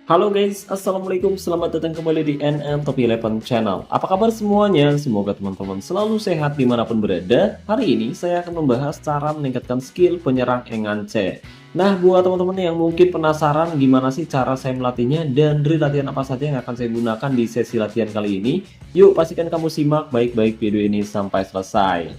Halo guys, Assalamualaikum, selamat datang kembali di NM Top 11 Channel. Apa kabar semuanya? Semoga teman-teman selalu sehat dimanapun berada. Hari ini saya akan membahas cara meningkatkan skill penyerang Engance. Nah, buat teman-teman yang mungkin penasaran gimana sih cara saya melatihnya dan drill latihan apa saja yang akan saya gunakan di sesi latihan kali ini, yuk pastikan kamu simak baik-baik video ini sampai selesai.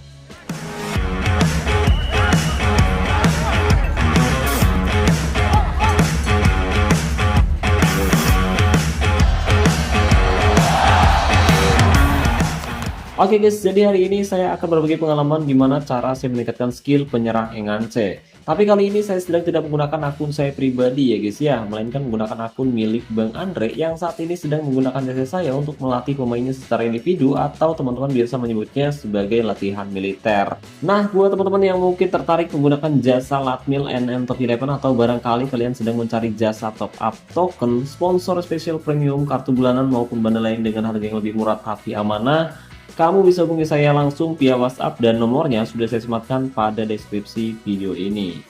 Oke guys, jadi hari ini saya akan berbagi pengalaman gimana cara saya meningkatkan skill penyerang Engance. Tapi kali ini saya sedang tidak menggunakan akun saya pribadi ya guys ya, melainkan menggunakan akun milik Bang Andre yang saat ini sedang menggunakan jasa saya untuk melatih pemainnya secara individu atau teman-teman biasa menyebutnya sebagai latihan militer. Nah, buat teman-teman yang mungkin tertarik menggunakan jasa Latmil NM Top 11 atau barangkali kalian sedang mencari jasa top up token, sponsor spesial premium, kartu bulanan maupun bundle lain dengan harga yang lebih murah tapi amanah, kamu bisa hubungi saya langsung via WhatsApp dan nomornya sudah saya sematkan pada deskripsi video ini.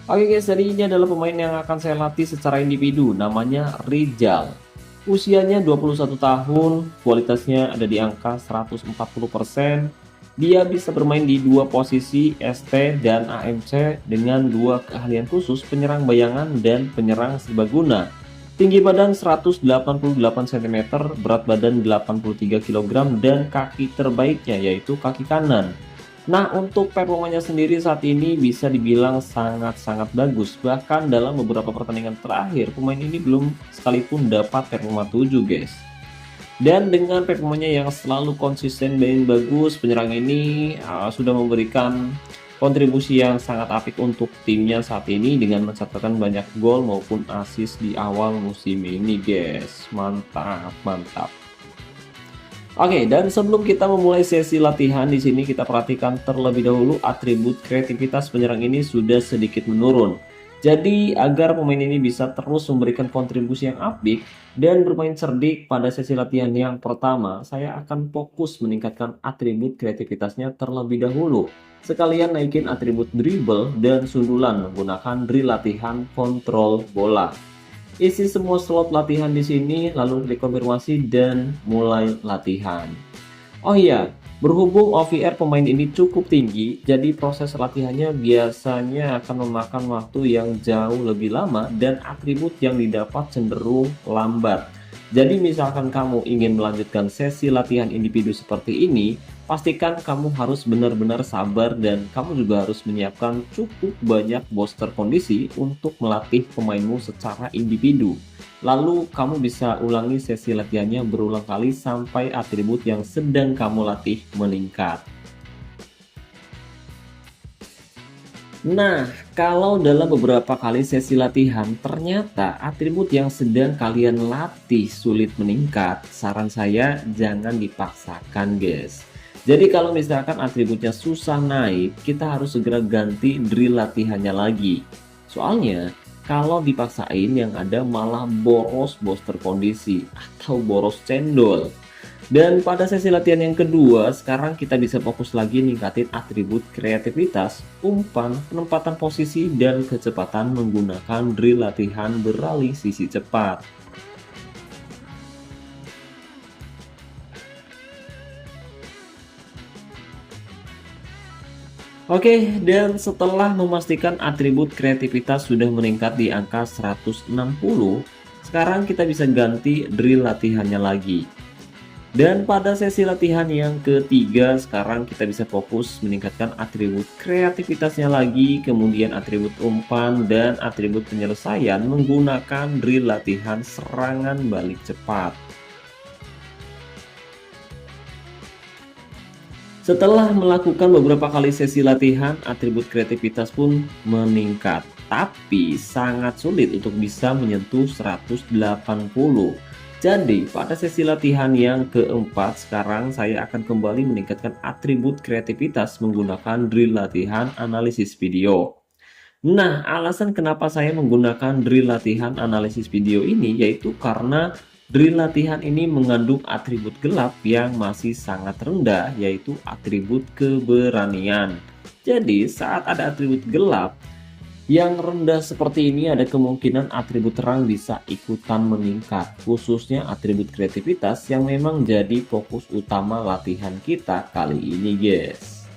Oke guys, jadi ini adalah pemain yang akan saya latih secara individu, namanya Rizal. Usianya 21 tahun, kualitasnya ada di angka 140%. Dia bisa bermain di dua posisi ST dan AMC dengan dua keahlian khusus penyerang bayangan dan penyerang serbaguna. Tinggi badan 188 cm, berat badan 83 kg, dan kaki terbaiknya yaitu kaki kanan. Nah, untuk performanya sendiri saat ini bisa dibilang sangat-sangat bagus. Bahkan dalam beberapa pertandingan terakhir, pemain ini belum sekalipun dapat performa 7 guys. Dan dengan performanya yang selalu konsisten dan bagus, penyerang ini sudah memberikan kontribusi yang sangat apik untuk timnya saat ini dengan mencatatkan banyak gol maupun assist di awal musim ini guys. Mantap, mantap. Oke, dan sebelum kita memulai sesi latihan di sini kita perhatikan terlebih dahulu atribut kreativitas penyerang ini sudah sedikit menurun. Jadi agar pemain ini bisa terus memberikan kontribusi yang apik dan bermain cerdik pada sesi latihan yang pertama, saya akan fokus meningkatkan atribut kreativitasnya terlebih dahulu. Sekalian naikin atribut dribble dan sundulan menggunakan drill latihan kontrol bola. Isi semua slot latihan di sini lalu klik konfirmasi dan mulai latihan. Oh iya, berhubung OVR pemain ini cukup tinggi, jadi proses latihannya biasanya akan memakan waktu yang jauh lebih lama dan atribut yang didapat cenderung lambat. Jadi misalkan kamu ingin melanjutkan sesi latihan individu seperti ini, pastikan kamu harus benar-benar sabar dan kamu juga harus menyiapkan cukup banyak booster kondisi untuk melatih pemainmu secara individu. Lalu kamu bisa ulangi sesi latihannya berulang kali sampai atribut yang sedang kamu latih meningkat. Nah, kalau dalam beberapa kali sesi latihan ternyata atribut yang sedang kalian latih sulit meningkat, saran saya jangan dipaksakan guys. Jadi kalau misalkan atributnya susah naik, kita harus segera ganti drill latihannya lagi. Soalnya kalau dipaksain yang ada malah boros booster kondisi atau boros cendol. Dan pada sesi latihan yang kedua, sekarang kita bisa fokus lagi ningkatin atribut kreativitas, umpan, penempatan posisi, dan kecepatan menggunakan drill latihan beralih sisi cepat. Oke, dan setelah memastikan atribut kreativitas sudah meningkat di angka 160, sekarang kita bisa ganti drill latihannya lagi. Dan pada sesi latihan yang ketiga, sekarang kita bisa fokus meningkatkan atribut kreativitasnya lagi, kemudian atribut umpan dan atribut penyelesaian menggunakan drill latihan serangan balik cepat. Setelah melakukan beberapa kali sesi latihan, atribut kreativitas pun meningkat. Tapi sangat sulit untuk bisa menyentuh 180. Jadi pada sesi latihan yang keempat, sekarang saya akan kembali meningkatkan atribut kreativitas menggunakan drill latihan analisis video. Nah, alasan kenapa saya menggunakan drill latihan analisis video ini yaitu karena drill latihan ini mengandung atribut gelap yang masih sangat rendah, yaitu atribut keberanian. Jadi saat ada atribut gelap, Yang rendah seperti ini ada kemungkinan atribut terang bisa ikutan meningkat, khususnya atribut kreativitas yang memang jadi fokus utama latihan kita kali ini guys.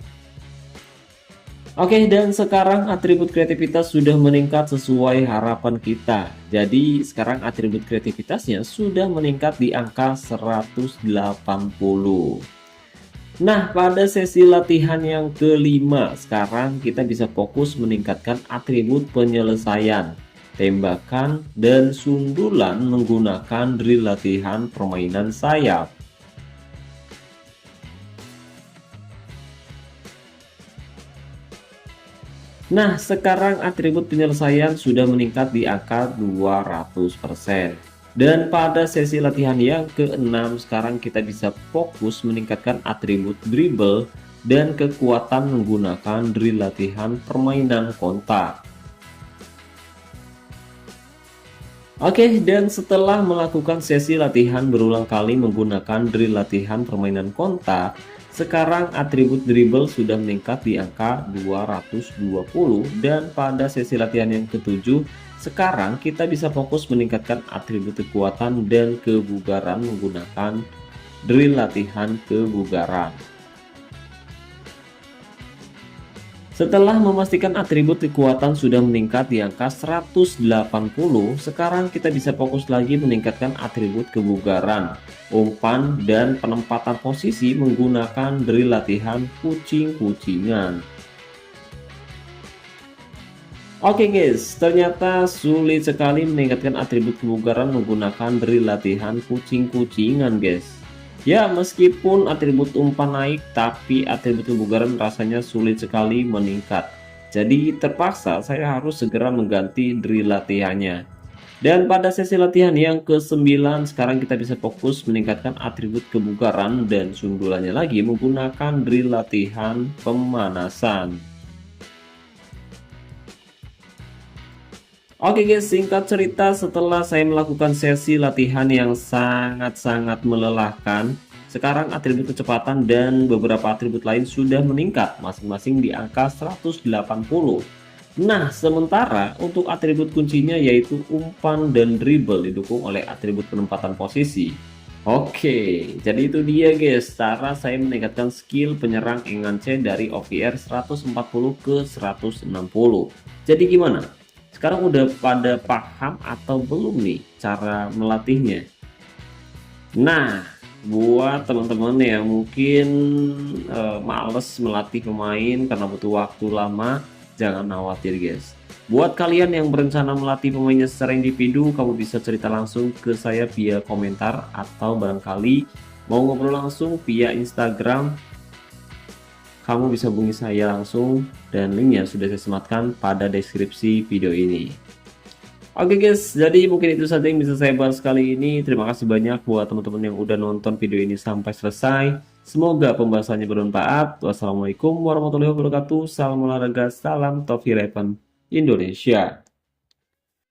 Oke, dan sekarang atribut kreativitas sudah meningkat sesuai harapan kita. Jadi sekarang atribut kreativitasnya sudah meningkat di angka 180. Nah, pada sesi latihan yang kelima, sekarang kita bisa fokus meningkatkan atribut penyelesaian, tembakan, dan sundulan menggunakan drill latihan permainan sayap. Nah, sekarang atribut penyelesaian sudah meningkat di angka 200%. Dan pada sesi latihan yang ke-6, sekarang kita bisa fokus meningkatkan atribut dribble dan kekuatan menggunakan drill latihan permainan kontak. Oke, dan setelah melakukan sesi latihan berulang kali menggunakan drill latihan permainan kontak, sekarang atribut dribble sudah meningkat di angka 220 dan pada sesi latihan yang ketujuh, sekarang kita bisa fokus meningkatkan atribut kekuatan dan kebugaran menggunakan drill latihan kebugaran. Setelah memastikan atribut kekuatan sudah meningkat di angka 180, sekarang kita bisa fokus lagi meningkatkan atribut kebugaran, umpan, dan penempatan posisi menggunakan drill latihan kucing-kucingan. Oke guys, ternyata sulit sekali meningkatkan atribut kebugaran menggunakan drill latihan kucing-kucingan guys. Ya, meskipun atribut umpan naik, tapi atribut kebugaran rasanya sulit sekali meningkat. Jadi terpaksa saya harus segera mengganti drill latihannya. Dan pada sesi latihan yang ke-9, sekarang kita bisa fokus meningkatkan atribut kebugaran dan sundulannya lagi menggunakan drill latihan pemanasan. Oke guys, singkat cerita setelah saya melakukan sesi latihan yang sangat-sangat melelahkan, sekarang atribut kecepatan dan beberapa atribut lain sudah meningkat masing-masing di angka 180. Nah, sementara untuk atribut kuncinya yaitu umpan dan dribble didukung oleh atribut penempatan posisi. Oke, jadi itu dia guys, cara saya meningkatkan skill penyerang Enganche dari OVR 140 ke 160. Jadi gimana? Sekarang udah pada paham atau belum nih cara melatihnya? Nah, buat teman-teman yang mungkin males melatih pemain karena butuh waktu lama, jangan khawatir guys. Buat kalian yang berencana melatih pemainnya secara individu, kamu bisa cerita langsung ke saya via komentar atau barangkali mau ngobrol langsung via Instagram. Kamu bisa hubungi saya langsung dan linknya sudah saya sematkan pada deskripsi video ini. Oke guys, jadi mungkin itu saja yang bisa saya bahas kali ini. Terima kasih banyak buat teman-teman yang udah nonton video ini sampai selesai. Semoga pembahasannya bermanfaat. Wassalamualaikum warahmatullahi wabarakatuh. Salam olahraga, salam Top Eleven Indonesia.